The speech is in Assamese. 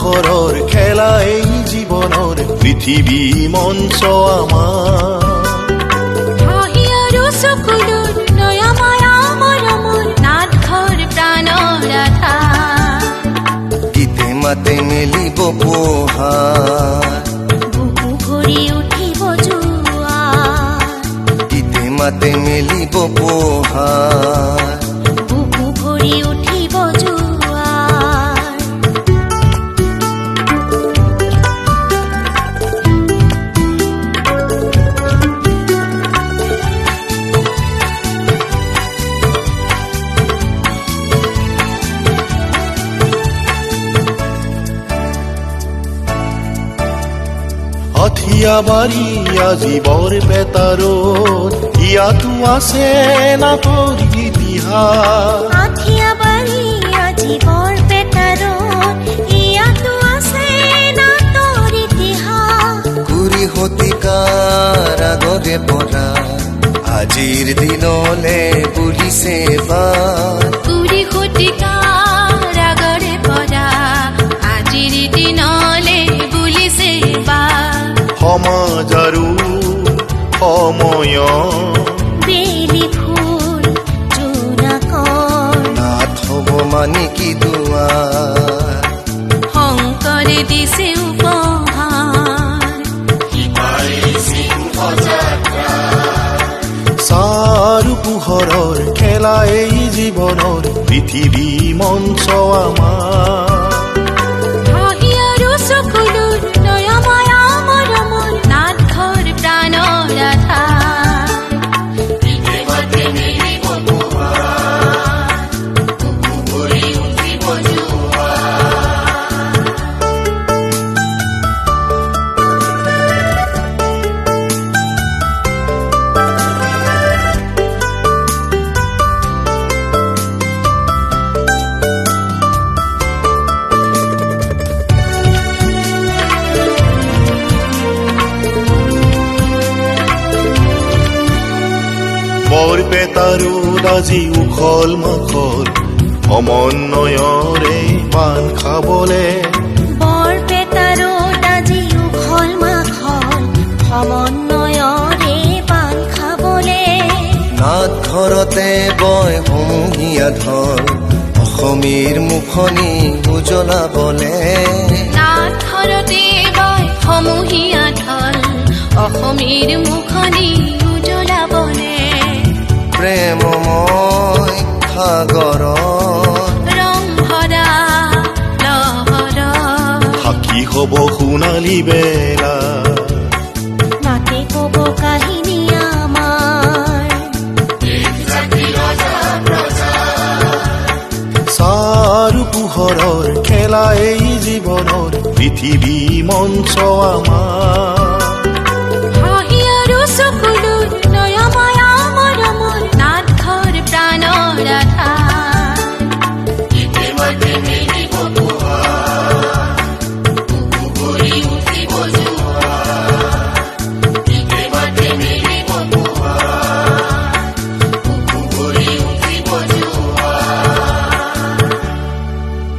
পোহৰৰ খেলা এই জীৱনৰ পৃথিৱী মঞ্চ আমাৰ হাঁহি আৰু চকুলোৰ নয়মায়া মৰমৰ নাটঘৰ প্ৰাণৰ আধাৰ গীতে মাতে মেলিব পোহাৰ বুকু ভৰি উঠিব জোৱাৰ গীতে মাতে মেলিব পোহাৰ বুকু ভৰি উঠিব জোৱাৰ হঠিয়াবাৰী আজি বৰপেটাৰত ইয়াতো আছে নাটৰ ইতিহাস আঠিয়াবাৰী আজি বৰপেটাৰত ইয়াতো আছে নাটৰ ইতিহাস কুৰি শতিকাৰ আগৰে পৰা আজিৰ দিনলে বুলিছে বাট কুৰি শতিকাৰ আগৰে পৰা আজিৰ দিনলে বুলিছে বাট সমাজ আৰু সময় বেলি ফুল জোনাকৰ নাট হ'ব মানি কি দুৱাৰ শংকৰে দিছে উপহাৰ চাৰু পোহৰৰ খেলা এই জীৱনৰ পৃথিৱী মঞ্চ আমাৰ হাঁহি আৰু চকুলোৰ নয়মায়া মৰমৰ নাটঘৰ প্ৰাণৰ আধাৰ বৰপেটাৰত আজি উখল মাখল সমন্বয়ৰে পান খাবলে বৰপেটাৰত আজি উখল মাখল সমন্বয়ৰে পান খাবলে নাট ঘৰতে বয় সমূহীয়া ঢল অসমীৰ মুখনি উজলাবলে নাটঘৰতে বয় সমূহীয়া ঢল অসমীৰ মুখনি উজলাবলে প্ৰেমময় সাগৰ ৰং ভৰা লহৰ সাক্ষী হ'ব সোণালী বেলা নাটে কব কাহিনী আমাৰ চাৰু পোহৰৰ খেলা এই জীৱনৰ পৃথিৱী মঞ্চ আমাৰ